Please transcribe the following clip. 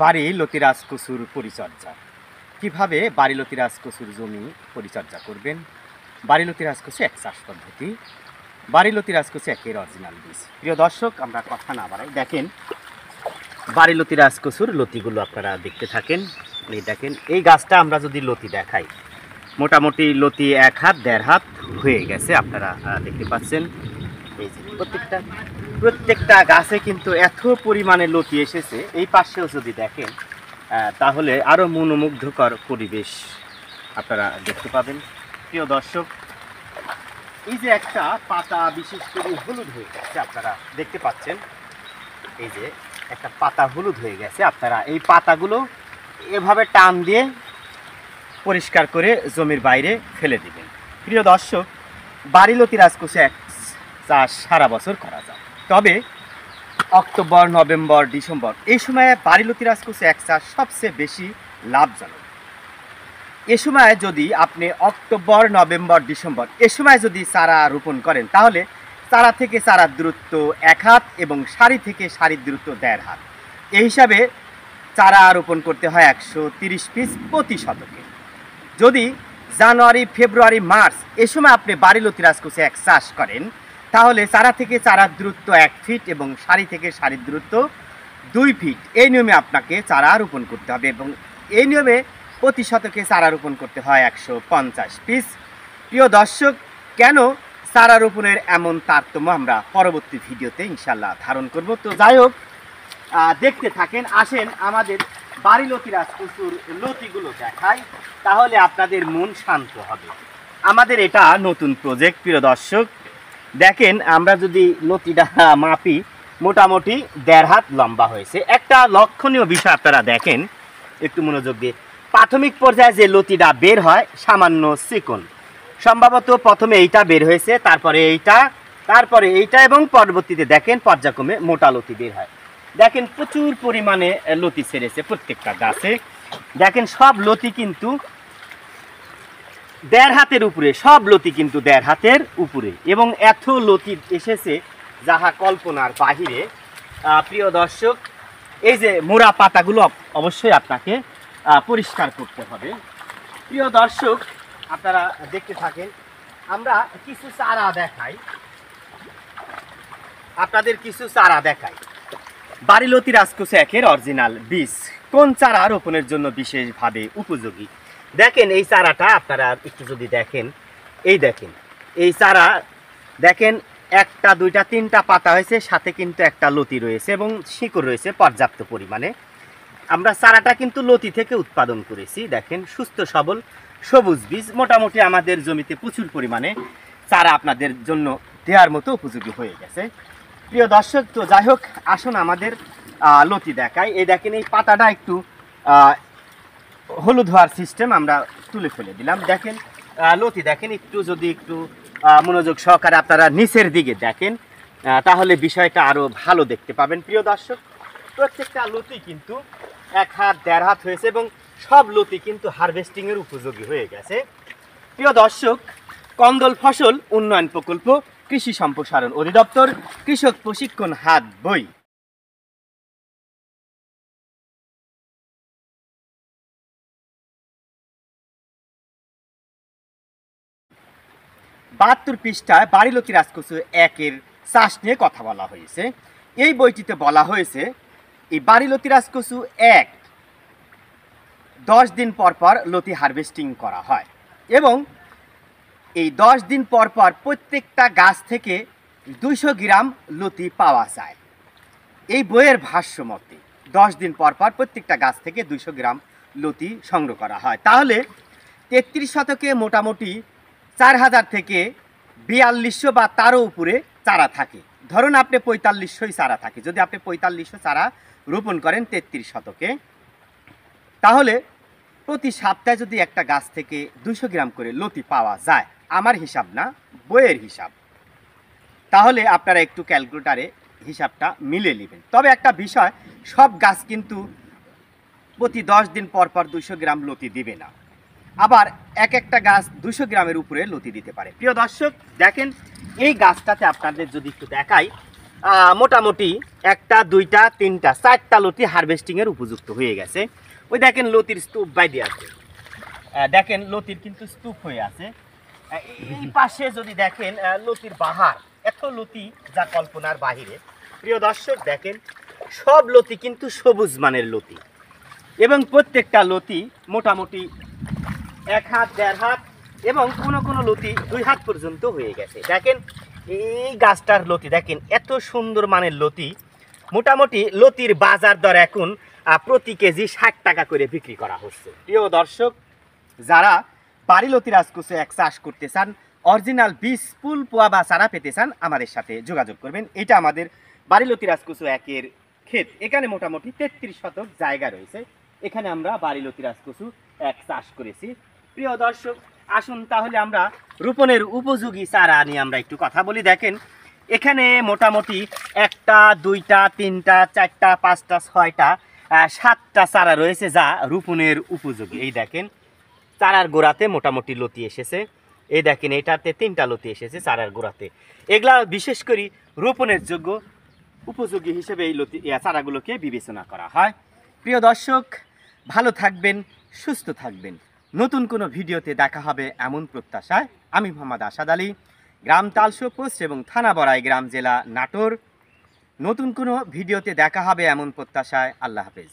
বাড়ি লতিরাজ কচুর পরিচর্যা। কিভাবে বাড়ি লতিরাজ কচুর জমি পরিচর্যা করবেন? বাড়ি লতিরাজ কচু এক চাষ পদ্ধতি। বাড়ি লতিরাজ কচু একের অরিজিনাল বীজ। প্রিয় দর্শক, আমরা কথা না বাড়াই, দেখেন বাড়ি লতিরাজ কচুর লতিগুলো আপনারা দেখতে থাকেন। এই দেখেন, এই গাছটা আমরা যদি লতি দেখাই, মোটামুটি লতি 1 হাত 1.5 হাত হয়ে গেছে। আপনারা দেখতে পাচ্ছেন এই যে প্রত্যেকটা গাছে কিন্তু এত পরিমাণে লতি এসেছে। এই পাশেও যদি দেখেন তাহলে আরও মনোমুগ্ধকর পরিবেশ আপনারা দেখতে পাবেন। প্রিয় দর্শক, এই যে একটা পাতা বিশেষ করে হলুদ হয়ে গেছে, আপনারা দেখতে পাচ্ছেন এই যে একটা পাতা হলুদ হয়ে গেছে। আপনারা এই পাতাগুলো এভাবে টান দিয়ে পরিষ্কার করে জমির বাইরে ফেলে দিবেন। প্রিয় দর্শক, বাড়ি লতিরাজ কচু এক চাষ সারা বছর করা যায়, তবে অক্টোবর, নভেম্বর, ডিসেম্বর এই সময়ে বাড়ি লতিরাজ কচু এক চাষ সবচেয়ে বেশি লাভজনক। এ সময় যদি আপনি অক্টোবর, নভেম্বর, ডিসেম্বর এ সময় যদি চারা রোপণ করেন, তাহলে চারা থেকে চারার দূরত্ব 1 হাত এবং সারি থেকে সারির দূরত্ব 1.5 হাত। এই হিসাবে চারা রোপণ করতে হয় 130 পিস প্রতি শতকে। যদি জানুয়ারি, ফেব্রুয়ারি, মার্চ এ সময় আপনি বাড়ি লতিরাজ কচু এক চাষ করেন, তাহলে চারা থেকে চারার দূরত্ব 1 ফিট এবং সারি থেকে সারির দূরত্ব 2 ফিট। এই নিয়মে আপনাকে চারা রোপণ করতে হবে এবং এই নিয়মে প্রতি শতকে চারা রোপণ করতে হয় 150 পিস। প্রিয় দর্শক, কেন চারা রোপণের এমন তারতম্য আমরা পরবর্তী ভিডিওতে ইনশাল্লাহ ধারণ করব। তো যাই হোক, দেখতে থাকেন। আসেন আমাদের বাড়ি লতিরাজ কচুর লতিগুলো দেখাই, তাহলে আপনাদের মন শান্ত হবে। আমাদের এটা নতুন প্রজেক্ট। প্রিয় দর্শক, দেখেন আমরা যদি লতিটা মাপি, মোটামুটি 1.5 হাত লম্বা হয়েছে। একটা লক্ষণীয় বিষয় আপনারা দেখেন, একটু মনোযোগ দিয়ে। প্রাথমিক পর্যায়ে যে লতিটা বের হয় সামান্য চিকন, সম্ভবত প্রথমে এইটা বের হয়েছে, তারপরে এইটা এবং পরবর্তীতে দেখেন পর্যায়ক্রমে মোটা লতি বের হয়। দেখেন প্রচুর পরিমাণে লতি ছেড়েছে প্রত্যেকটা গাছে। দেখেন সব লতি কিন্তু 1.5 হাতের উপরে, সব লতি কিন্তু 1.5 হাতের উপরে, এবং এত লতি এসেছে যাহা কল্পনার বাহিরে। প্রিয় দর্শক, এই যে মোড়া পাতাগুলো অবশ্যই আপনাকে পরিষ্কার করতে হবে। প্রিয় দর্শক, আপনারা দেখতে থাকেন। আমরা কিছু চারা দেখাই, আপনাদের কিছু চারা দেখাই। বাড়ি লতিরাজ কচু একের অরিজিনাল বীজ কোন চারা রোপণের জন্য বিশেষভাবে উপযোগী? দেখেন এই চারাটা আপনারা একটু যদি দেখেন, এই দেখেন এই চারা, দেখেন 1টা 2টা 3টা পাতা হয়েছে, সাথে কিন্তু একটা লতি রয়েছে এবং শিকড় রয়েছে পর্যাপ্ত পরিমাণে। আমরা চারাটা কিন্তু লতি থেকে উৎপাদন করেছি। দেখেন সুস্থ সবল সবুজ বীজ, মোটামুটি আমাদের জমিতে প্রচুর পরিমাণে চারা আপনাদের জন্য দেওয়ার মতো উপযোগী হয়ে গেছে। প্রিয় দর্শক, তো যাই হোক, আসুন আমাদের লতি দেখাই। এই দেখেন এই পাতাটা একটু হলুদ হওয়ার সিস্টেম, আমরা তুলে ফেলে দিলাম। দেখেন লতি, দেখেন একটু মনোযোগ সহকারে আপনারা নিচের দিকে দেখেন, তাহলে বিষয়টা আরও ভালো দেখতে পাবেন। প্রিয় দর্শক, প্রত্যেকটা লতি কিন্তু 1 হাত 1.5 হাত হয়েছে এবং সব লতি কিন্তু হারভেস্টিংয়ের উপযোগী হয়ে গেছে। প্রিয় দর্শক, কন্দল ফসল উন্নয়ন প্রকল্প, কৃষি সম্প্রসারণ অধিদপ্তর, কৃষক প্রশিক্ষণ হাত বই। বাহাত্তর পৃষ্ঠায় বাড়ি লতিরাজ কচু একের চাষ নিয়ে কথা বলা হয়েছে। এই বইটিতে বলা হয়েছে এই বাড়ি লতিরাজ কচু 10 দিন পর পর লতি হারভেস্টিং করা হয় এবং এই 10 দিন পর পর প্রত্যেকটা গাছ থেকে 200 গ্রাম লতি পাওয়া যায়। এই বইয়ের ভাষ্য মতে 10 দিন পর পর প্রত্যেকটা গাছ থেকে 200 গ্রাম লতি সংগ্রহ করা হয়। তাহলে 33 শতকে মোটামুটি 4000 থেকে 4200 বা তারও উপরে চারা থাকে। ধরুন আপনি 4500 চারা থাকে, যদি আপনি 4500 চারা রোপণ করেন 33 শতকে, তাহলে প্রতি সপ্তাহে যদি একটা গাছ থেকে 200 গ্রাম করে লতি পাওয়া যায়, আমার হিসাব না, বইয়ের হিসাব, তাহলে আপনারা একটু ক্যালকুলেটারে হিসাবটা মিলে নেবেন। তবে একটা বিষয়, সব গাছ কিন্তু প্রতি 10 দিন পর পর 200 গ্রাম লতি দিবে না, আবার একটা গাছ 200 গ্রামের উপরে লতি দিতে পারে। প্রিয় দর্শক, দেখেন এই গাছটাতে আপনাদের যদি একটু দেখাই, মোটামুটি 1টা 2টা 3টা 4টা লতি হারভেস্টিংয়ের উপযুক্ত হয়ে গেছে। ওই দেখেন লতির স্তূপ বাইরে আছে, দেখেন লতির কিন্তু স্তূপ হয়ে আছে। এই পাশে যদি দেখেন লতির বাহার, এত লতি যা কল্পনার বাহিরে। প্রিয় দর্শক দেখেন সব লতি কিন্তু সবুজ মানের লতি এবং প্রত্যেকটা লতি মোটামুটি 1 হাত 1.5 হাত এবং কোনো কোনো লতি 2 হাত পর্যন্ত হয়ে গেছে। দেখেন এই গাছটার লতি দেখেন এত সুন্দর মানের লতি। মোটামুটি লতির বাজার দর এখন প্রতি কেজি 60 টাকা করে বিক্রি করা হচ্ছে। প্রিয় দর্শক, যারা বাড়িলতি রাজকচু এক চাষ করতে চান, অরিজিনাল বীজ ফুল পোয়া বা চারা পেতে চান, আমাদের সাথে যোগাযোগ করবেন। এটা আমাদের বাড়িলতি রাজকচু একের ক্ষেত। এখানে মোটামুটি 33 শতক জায়গা রয়েছে। এখানে আমরা বাড়িলতি রাজকচু এক চাষ করেছি। প্রিয় দর্শক, আসুন তাহলে আমরা রোপণের উপযোগী চারা নিয়ে আমরা একটু কথা বলি। দেখেন এখানে মোটামুটি 1টা 2টা 3টা 4টা 5টা 6টা 7টা চারা রয়েছে যা রোপণের উপযোগী। এই দেখেন চারার গোড়াতে মোটামুটি লতি এসেছে। এই দেখেন এটাতে 3টা লতি এসেছে চারার গোড়াতে। এগুলা বিশেষ করে রোপণের যোগ্য উপযোগী হিসেবে এই লতি চারাগুলোকে বিবেচনা করা হয়। প্রিয় দর্শক, ভালো থাকবেন, সুস্থ থাকবেন। নতুন কোনো ভিডিওতে দেখা হবে এমন প্রত্যাশায় আমি মোহাম্মদ আসাদ আলী, গ্রাম তালশো পোস্ট এবং থানা বড়াই গ্রাম, জেলা নাটোর। নতুন কোনো ভিডিওতে দেখা হবে এমন প্রত্যাশায়। আল্লাহ হাফেজ।